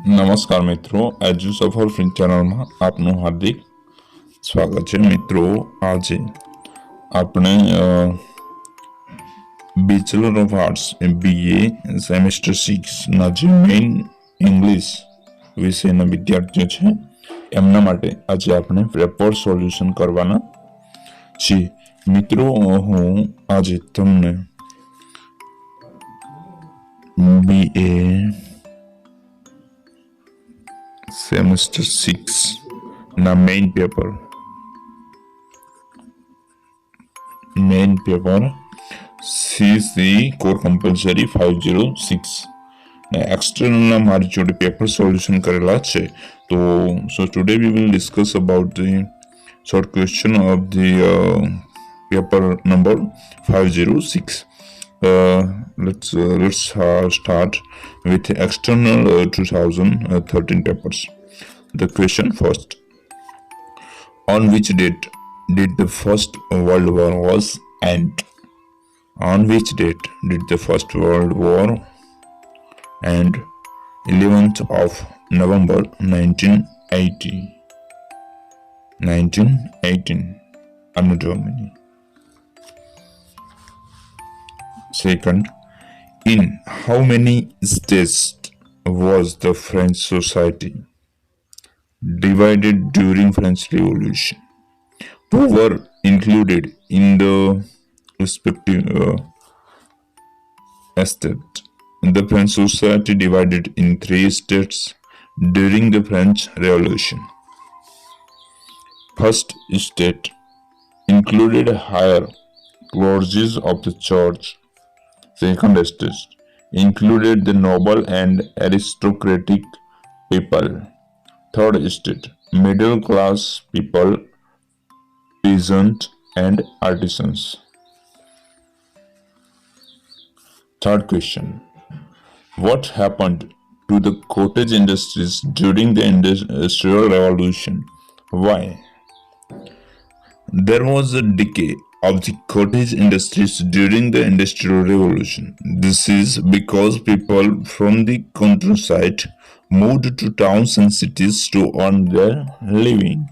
નમસ્કાર મિત્રો, એજ્યુ સફર ફ્રી ચેનલમાં આપનું હાર્દિક સ્વાગત છે. મિત્રો, આજે આપણે bachelor of arts BA semester 6ના જે મેઇન ઇંગ્લિશ વિષયના વિદ્યાર્થીઓ છે એમના માટે આજે આપણે પેપર સોલ્યુશન કરવાના છીએ. મિત્રો, હું આજે તમને BA सेमेस्टर 6 ना main paper CC core compulsory 506 external ना मारी जोड़े पेपर सॉल्यूशन करेला छे. तो so today we will discuss about the short question of the paper number 506. Let's start with external 2013 papers. The question first: on which date did the First World War was end? On which date did the First World War end? 11th of November 1980. 1918. Anno Domini. Second, in how many states was the French society divided during French Revolution? Who were included in the respective estates? The French society divided in 3 states during the French Revolution. First state included higher clergy of the church. Second state included the noble and aristocratic people. Third state, middle class people, peasants and artisans. Third question: what happened to the cottage industries during the Industrial Revolution? Why? There was a decay of the cottage industries during the Industrial Revolution. This is because people from the countryside moved to towns and cities to earn their living.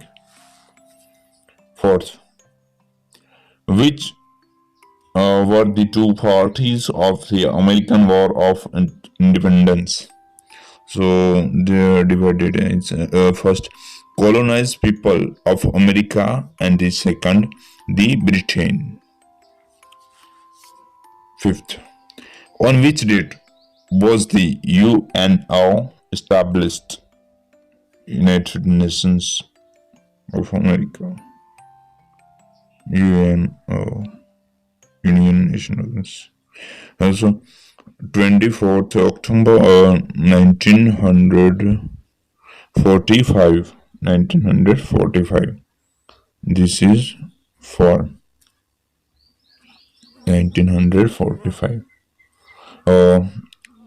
Fourth, which were the two parties of the American War of Independence? So they are divided. First, colonized people of America, and the second, the Britain. Fifth, on which date was the UNO established? United Nations of America. UNO, Union Nations. Also, 24th October 1945. 1945. This is for 1945.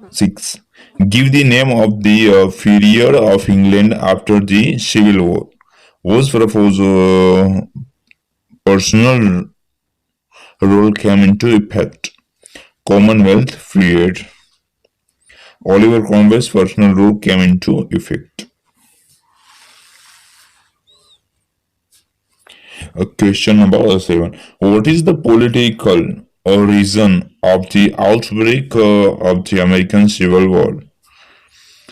6. Give the name of the period of England after the Civil War. Whose personal rule came into effect? Commonwealth period. Oliver Cromwell's personal rule came into effect. Question number 7. What is the political reason of the outbreak of the American Civil War?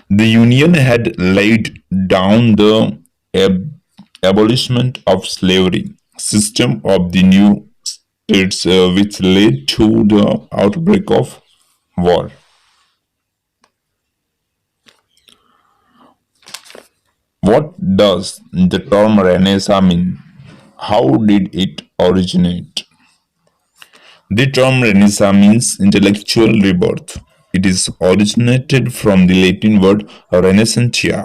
The Union had laid down the abolishment of slavery system of the new states, which led to the outbreak of war. What does the term Renaissance mean? How did it originate? The term Renaissance means intellectual rebirth. It is originated from the Latin word renaissantia,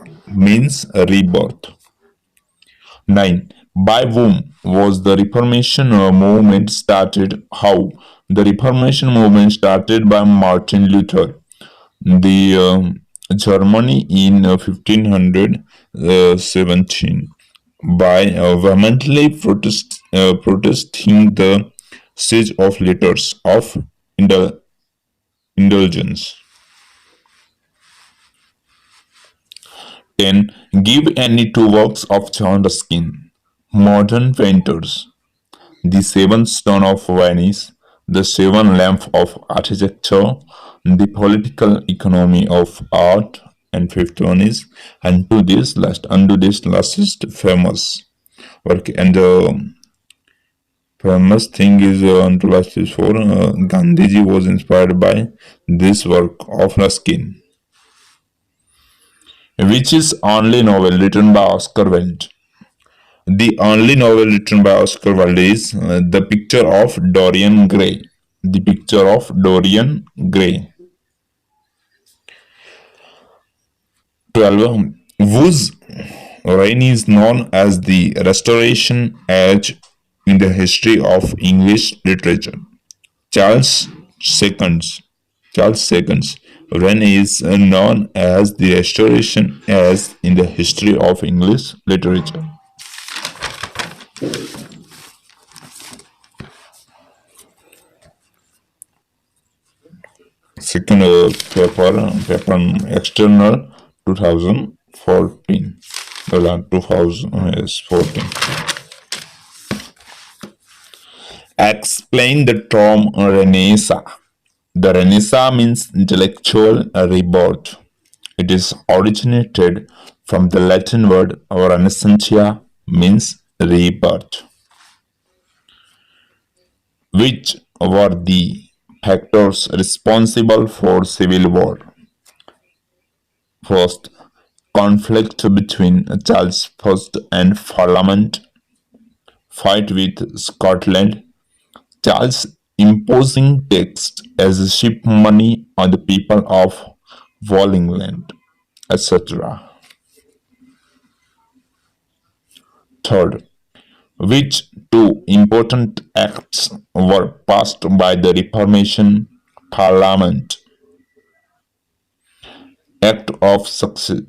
means rebirth. 9. By whom was the Reformation movement started? How? The Reformation movement started by Martin Luther, the Germany in 1517. By vehemently protesting the siege of letters of indulgence. 10. Give any two works of John Ruskin. Modern painters. The Seven Stone of Venice, The Seven Lamp of Architecture, The Political Economy of Art, and fifth one is Undo This Last is famous work, and the famous thing is Undo Last is for Gandhiji was inspired by this work of Ruskin, which is only novel written by Oscar Wilde. The only novel written by Oscar Wilde is The Picture of Dorian Gray. The Picture of Dorian Gray. 12. Whose reign is known as the Restoration Age in the history of English literature. Charles II. Charles II's reign is known as the Restoration Age in the history of English literature. Second paper external 2014. 2014. Explain the term Renaissance. The Renaissance means intellectual rebirth. It is originated from the Latin word renaissantia, means rebirth. Which were the factors responsible for civil war? First, conflict between Charles I and Parliament, fight with Scotland, Charles imposing tax as ship money on the people of Wallingham, etc. Third, which two important acts were passed by the Reformation Parliament? Act of Succession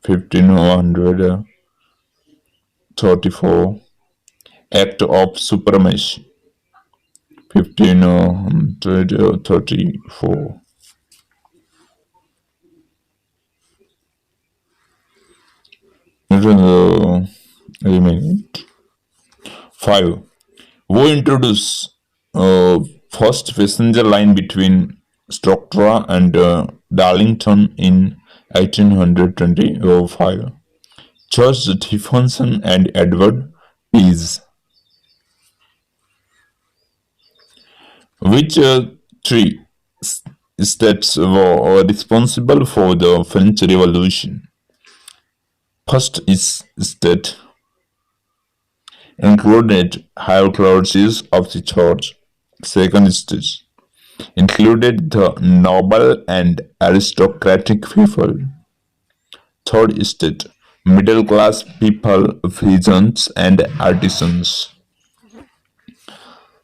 1534, Act of Supremacy 1534. Remaining 5. Who introduced first passenger line between Stockton and Darlington in 1825? George Stephenson and Edward Pease. Which three states were responsible for the French Revolution? First is state included higher clergy of the church. Second state included the noble and aristocratic people. Third state middle class people, peasants and artisans.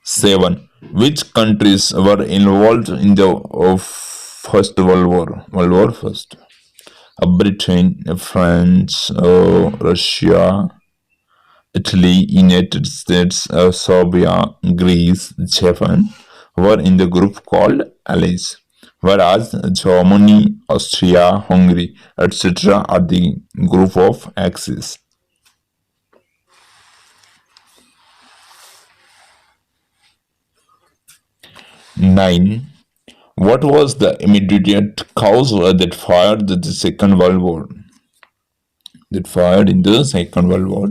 7. Which countries were involved in the First World War? World War First. Britain, France, Russia, Italy, United States, Serbia, Greece, Japan were in the group called Allies, whereas Germany, Austria, Hungary, etc. are the group of Axis. 9. What was the immediate cause that fired the Second World War? That fired in the Second World War.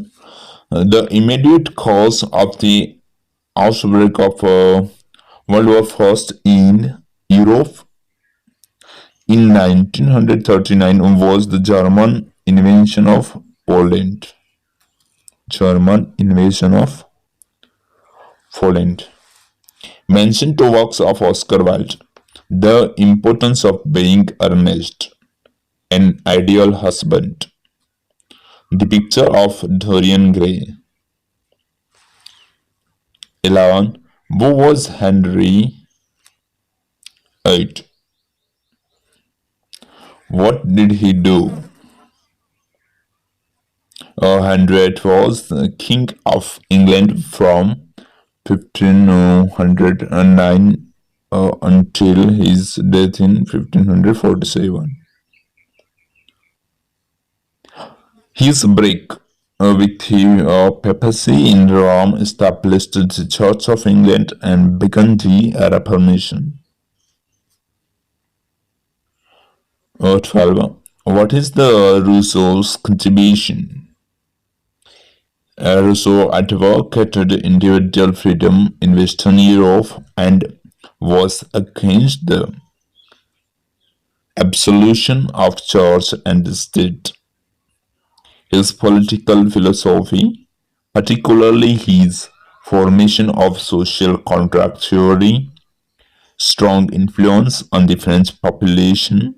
The immediate cause of the outbreak of World War First in Europe in 1939 was the German invasion of Poland. German invasion of Poland. Mention two works of Oscar Wilde. The Importance of Being Earnest, An Ideal Husband, The Picture of Dorian Gray. 11. Who was Henry VIII? What did he do? Henry VIII was the King of England from 1509 until his death in 1547. His break with the papacy in Rome established the Church of England and began the Reformation. 12. What is the Rousseau's contribution? Rousseau advocated individual freedom in Western Europe and was against the absolution of church and state. His political philosophy, particularly his formation of social contract theory, strong influence on the French population,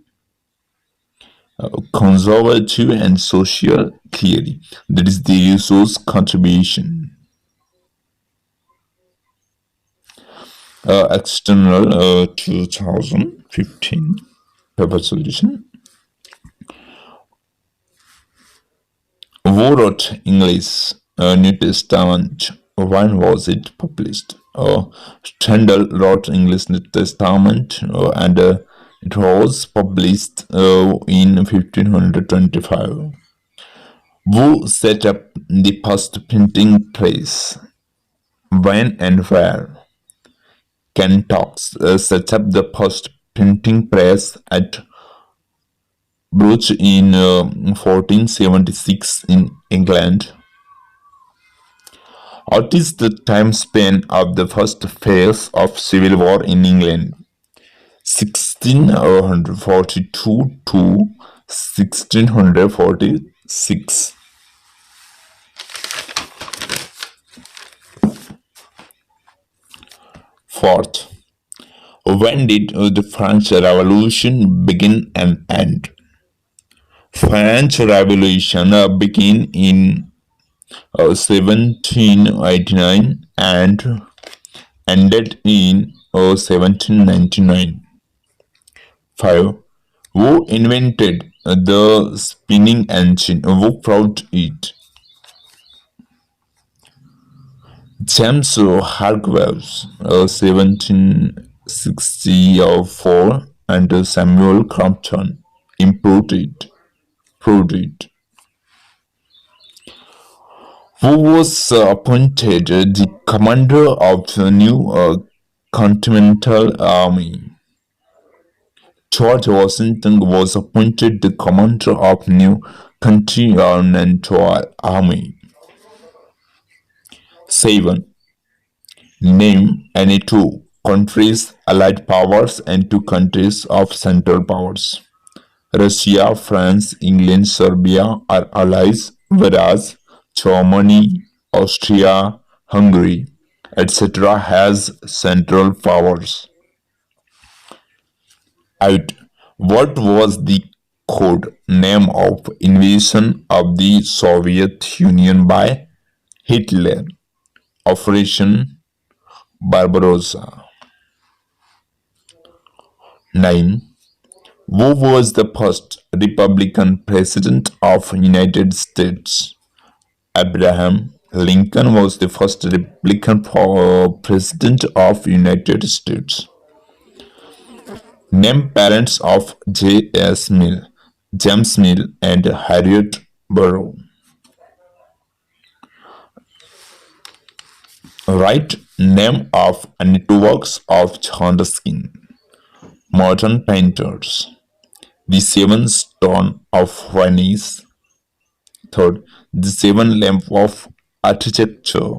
conservative and social theory. That is the Rousseau's contribution. External 2015 paper solution. Who wrote English New Testament? When was it published? Stendhal wrote English New Testament and it was published in 1525. Who set up the first printing press? When and where? Kentox set up the first printing press at Bruch in 1476 in England. What is the time span of the first phase of civil war in England? 1642 to 1646. Fourth, when did the French Revolution begin and end? French Revolution began in 1789 and ended in 1799. 5. Who invented the spinning engine? Who brought it? James Hargreaves, 1764, and Samuel Crompton improved it. Who was appointed the commander of the new Continental Army? George Washington was appointed the commander of the new Continental Army. 7. Name any two countries, allied powers, and two countries of central powers. Russia, France, England, Serbia are allies, whereas Germany, Austria, Hungary, etc. has central powers. 8. What was the code name of invasion of the Soviet Union by Hitler? Operation Barbarossa. 9. Who was the first Republican president of United States? Abraham Lincoln was the first Republican president of United States. Name parents of J.S. Mill, James Mill, and Harriet Burrow. Write name of networks of John Ruskin. Modern painters. The Seven Stone of Venice. Third, the Seven Lamp of Architecture.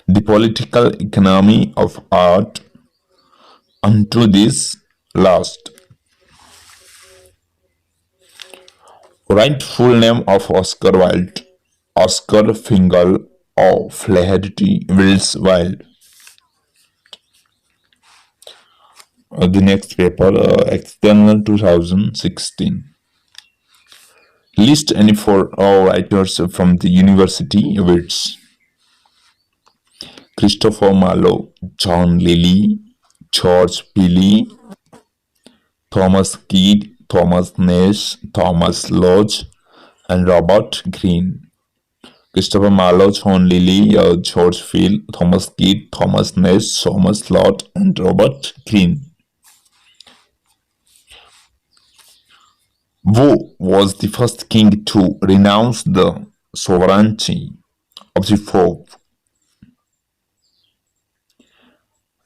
The political economy of art. Unto this last. Write full name of Oscar Wilde. Oscar Fingal or Flaherty Wills Wilde. The next paper, external 2016. List any four writers from the university Wits. Christopher Marlowe, John Lilly, George Peele, Thomas Keed, Thomas Nash, Thomas Lodge, and Robert Greene. Christopher Marlowe, John Lilly, George Peele, Thomas Keed, Thomas Nash, Thomas Lodge, and Robert Greene. Wu was the first king to renounce the sovereignty of the Pope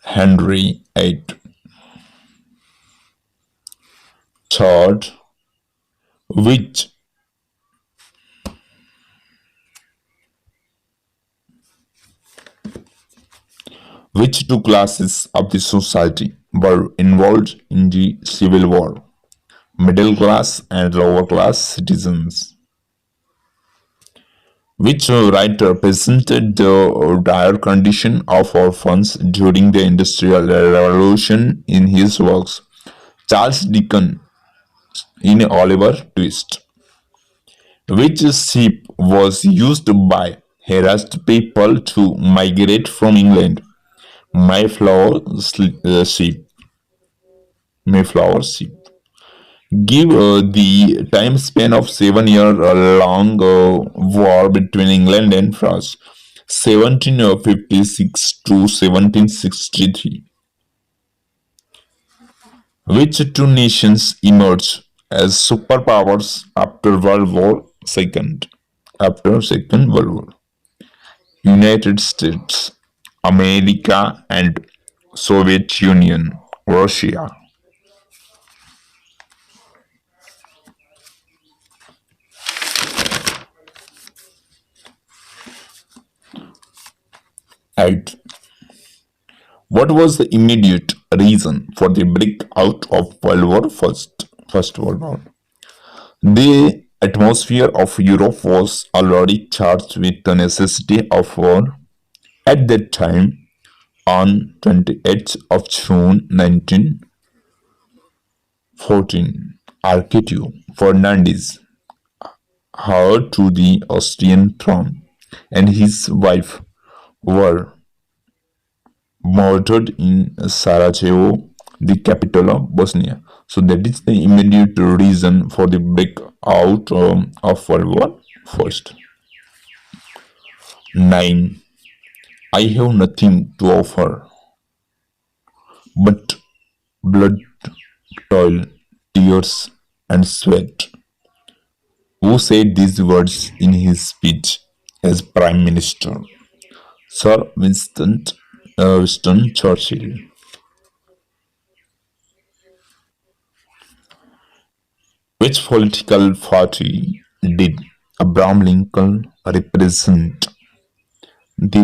Henry VIII. Third, which which two classes of the society were involved in the Civil War? Middle class and lower class citizens. Which writer presented the dire condition of orphans during the Industrial Revolution in his works? Charles Dickens in Oliver Twist. Which ship was used by harassed people to migrate from England? Mayflower ship. Mayflower ship. Give the time span of 7 year long war between England and France, 1756 to 1763. Which two nations emerged as superpowers after World War II? After Second World War, United States, America, and Soviet Union, Russia. Right. What was the immediate reason for the breakout of World War First World War? The atmosphere of Europe was already charged with the necessity of war. At that time, on 28th of June 1914, Archduke Ferdinand heir to the Austrian throne and his wife were murdered in Sarajevo, the capital of Bosnia. So that is the immediate reason for the breakout of World War First. 9. I have nothing to offer but blood, toil, tears, and sweat. Who said these words in his speech as Prime Minister? Sir Winston Churchill. Which political party did Abraham Lincoln represent? The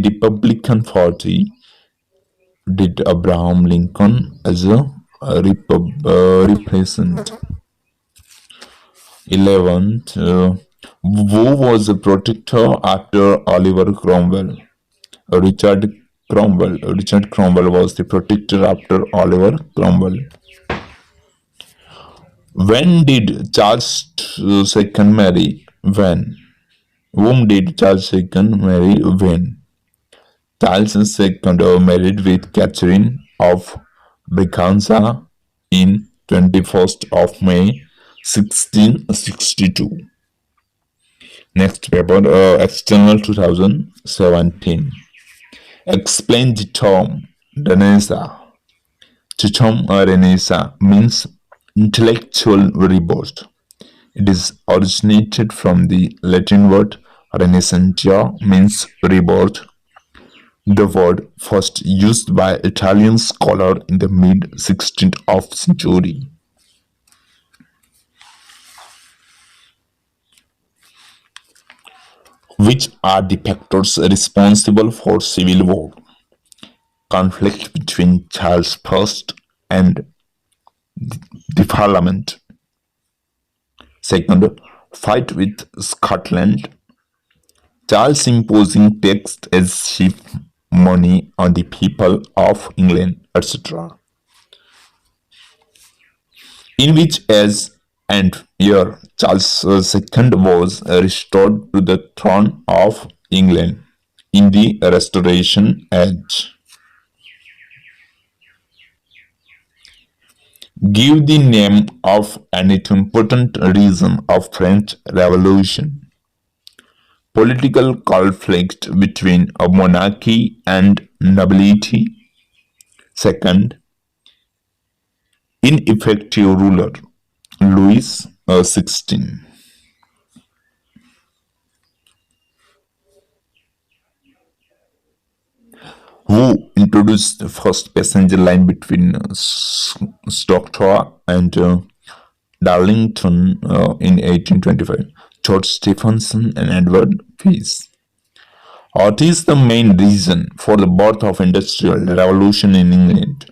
Republican Party did Abraham Lincoln as a represent. 11th, who was a protector after Oliver Cromwell? Richard Cromwell was the protector after Oliver Cromwell. When did Charles II marry? When? Whom did Charles II marry? When? Charles II married with Catherine of Braganza in 21st of May 1662. Next paper, external 2017. Explain the term Renaissance. The term Renaissance means intellectual rebirth. It is originated from the Latin word renaissantia, means rebirth. The word first used by Italian scholar in the mid-16th century. Which are the factors responsible for civil war? Conflict between Charles I and the Parliament. Second, fight with Scotland. Charles imposing tax as sheep money on the people of England, etc. In which age and year Charles II was restored to the throne of England? In the Restoration Age. Give the name of an important reason of French Revolution. Political conflict between a monarchy and nobility. Second, ineffective ruler. Louis XVI, who introduced the first passenger line between Stockton and Darlington in 1825. George Stephenson and Edward Pease. What is the main reason for the birth of industrial revolution in England?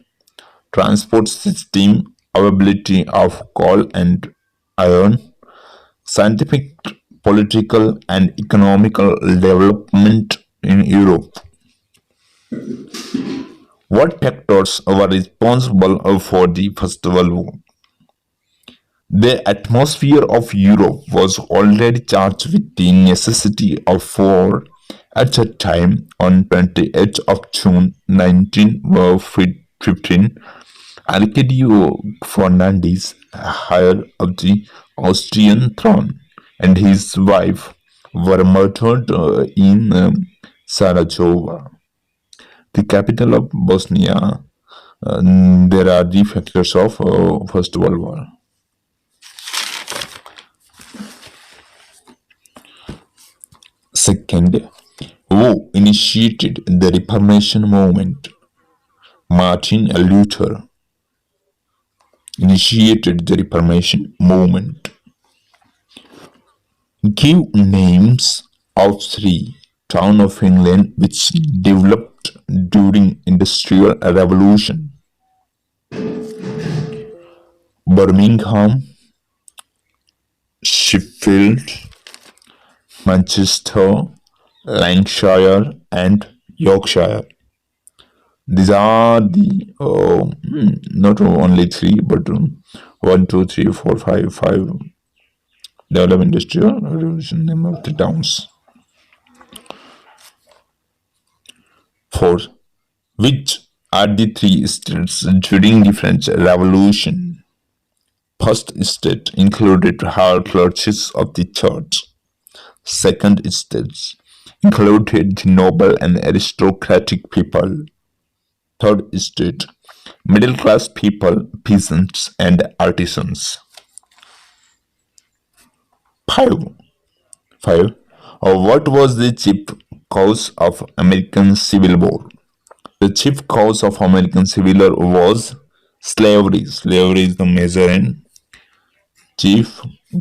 Transport system, availability of coal and iron, scientific, political, and economical development in Europe. What factors were responsible for the First World War? The atmosphere of Europe was already charged with the necessity of war at that time. On 28th of June 1915, Arcadio Fernandez, heir of the Austrian throne, and his wife were murdered in Sarajevo, the capital of Bosnia. There are the factors of First World War. Second, who initiated the Reformation movement? Martin Luther initiated the Reformation movement. Give names of three towns of England which developed during Industrial Revolution. Birmingham, Sheffield, Manchester, Lancashire, and Yorkshire. These are the not only three, but 1, 2, 3, 4, 5 developed industrial revolution name of the towns. 4. Which are the three states during the French Revolution? First state included higher clergy of the church. Second state included the noble and aristocratic people. Third state, middle class people, peasants, and artisans. 5. What was the chief cause of American Civil War? The chief cause of American Civil War was slavery. Slavery is the major and chief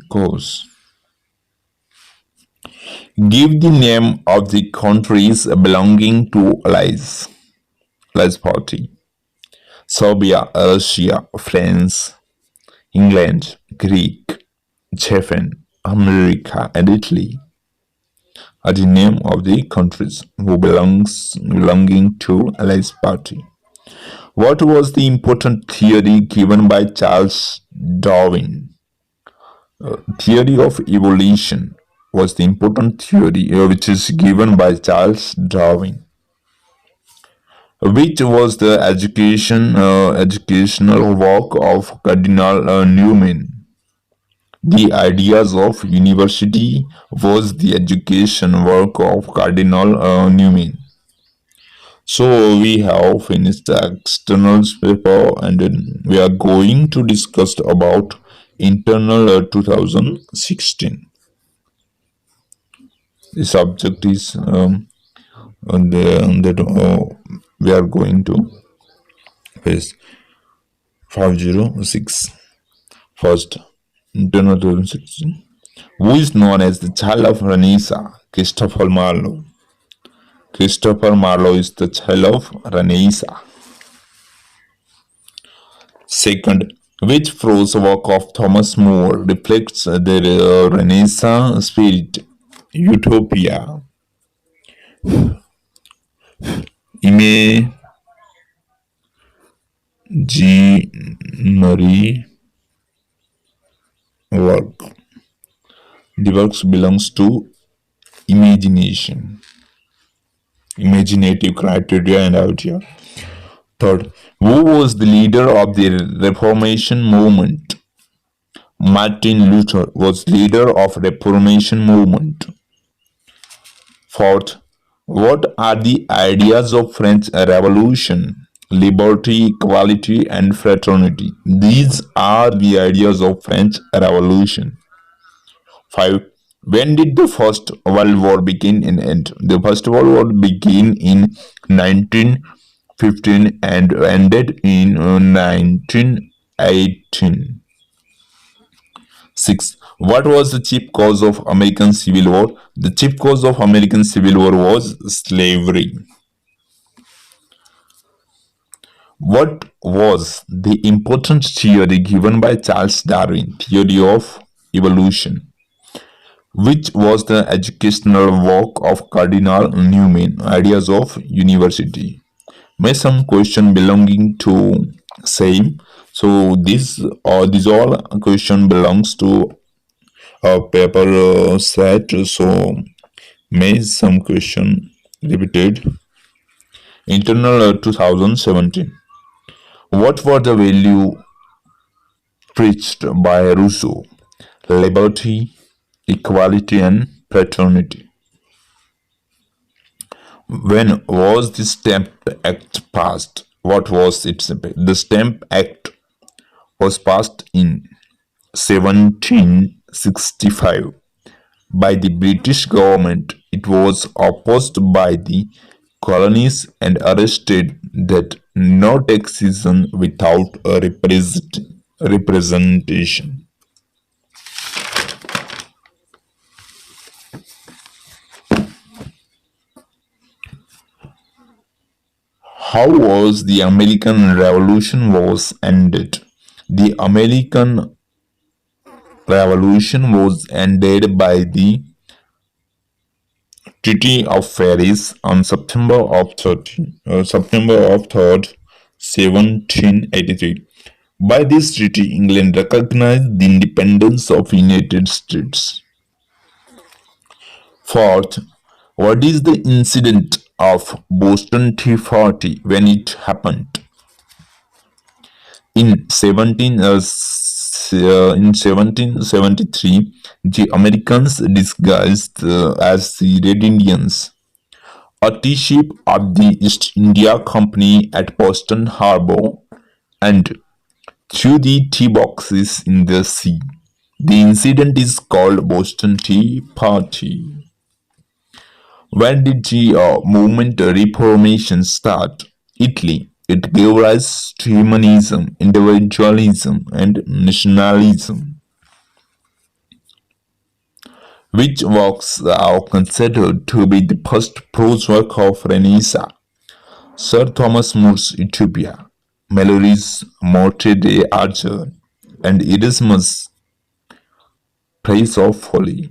cause. Give the name of the countries belonging to Allies Party. Serbia, Russia, France, England, Greek, Japan, America, and Italy are the name of the countries who belonging to Allies Party. What was the important theory given by Charles Darwin? Theory of evolution was the important theory which is given by Charles Darwin. Which was the educational work of Cardinal Newman? The ideas of university was the education work of Cardinal Newman. So we have finished the externals paper, and then we are going to discuss about internal 2016. The subject is we are going to face 506. First, internal 2016. Who is known as the child of Renaissance? Christopher Marlowe. Christopher Marlowe is the child of Renaissance. Second, which prose work of Thomas More reflects the Renaissance spirit? Utopia. Imaginary work. The works belongs to imagination, imaginative criteria and idea. Third, who was the leader of the Reformation movement? Martin Luther was leader of Reformation movement. Fourth, what are the ideas of French Revolution? liberty, equality, and fraternity. These are the ideas of French Revolution. 5. When did the First World War begin and end? The First World War began in 1915 and ended in 1918. 6. What was the chief cause of American Civil War? The chief cause of American Civil War was slavery. What was the important theory given by Charles Darwin? Theory of evolution. Which was the educational work of Cardinal Newman? Ideas of University. May some question belonging to same. So this all question belongs to a paper set. So may some question repeated. Internal 2017. What were the value preached by Rousseau? Liberty, equality, and fraternity. When was the Stamp Act passed? What was its impact? The Stamp Act was passed in 1765 by the British government. It was opposed by the colonies and arrested that no taxation without a representation. How was the American Revolution was ended? The American Revolution was ended by the Treaty of Paris on September of 1783. By this treaty, England recognized the independence of the United States. Fourth, what is the incident of Boston Tea Party when it happened? In 1773, the Americans disguised as the Red Indians, a tea ship of the East India Company at Boston Harbor, and threw the tea boxes in the sea. The incident is called Boston Tea Party. When did the movement Reformation start? Italy. It gave rise to humanism, individualism, and nationalism. Which works are considered to be the first prose work of Renaissance? Sir Thomas More's Utopia, Malory's Morte d'Arthur, and Erasmus' Praise of Folly.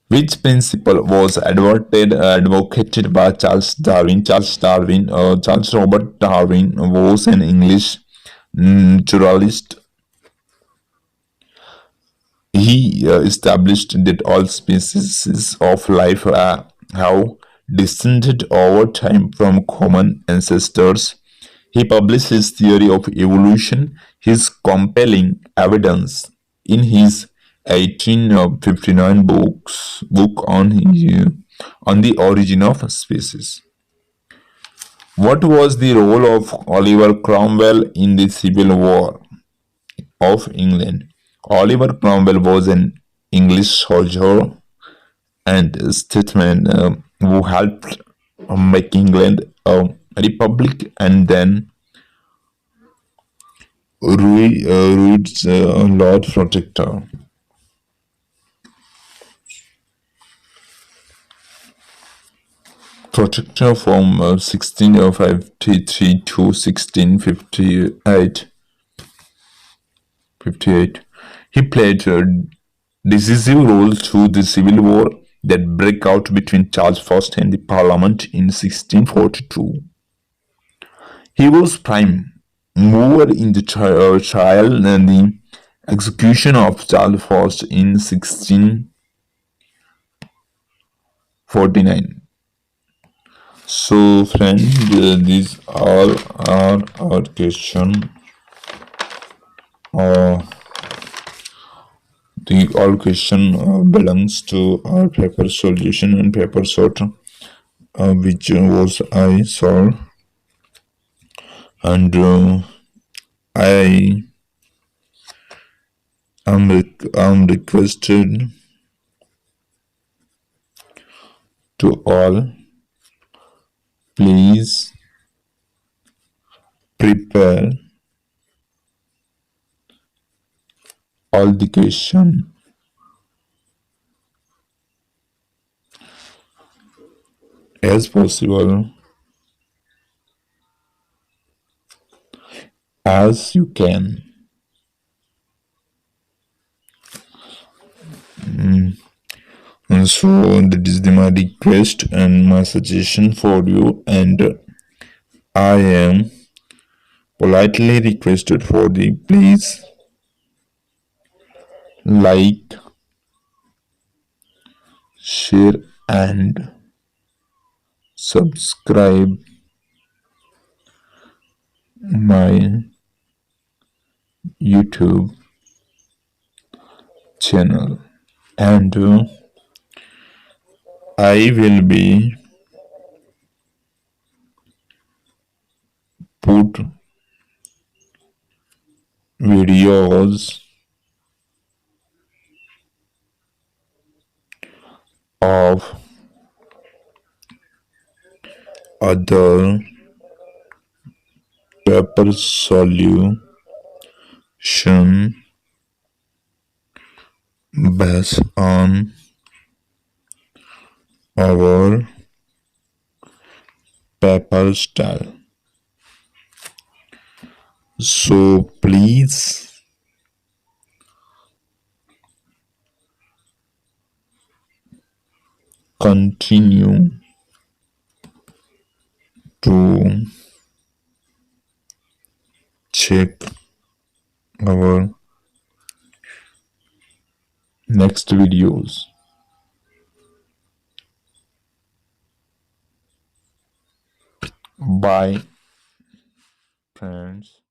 Which principle was advocated by Charles Darwin? Charles Robert Darwin was an English naturalist. He established that all species of life have descended over time from common ancestors. He published his theory of evolution, his compelling evidence, in his 1859 book on the origin of species. What was the role of Oliver Cromwell in the Civil War of England? Oliver Cromwell was an English soldier and statesman who helped make England a republic and then Rude's Lord Protector. Protector from 1653 to 1658. He played a decisive role through the civil war that broke out between Charles I and the Parliament in 1642. He was prime mover in the trial and the execution of Charles I in 1649. So friends, these all are our question. The all question belongs to our paper solution and paper sort. which was I saw, and I am requested to all, please prepare all the question as possible as you can. And so that is my request and my suggestion for you, and I am politely requested for the please like, share and subscribe my YouTube channel, and I will be put videos of other paper solution based on our paper style. So please continue to check our next videos. Bye, friends.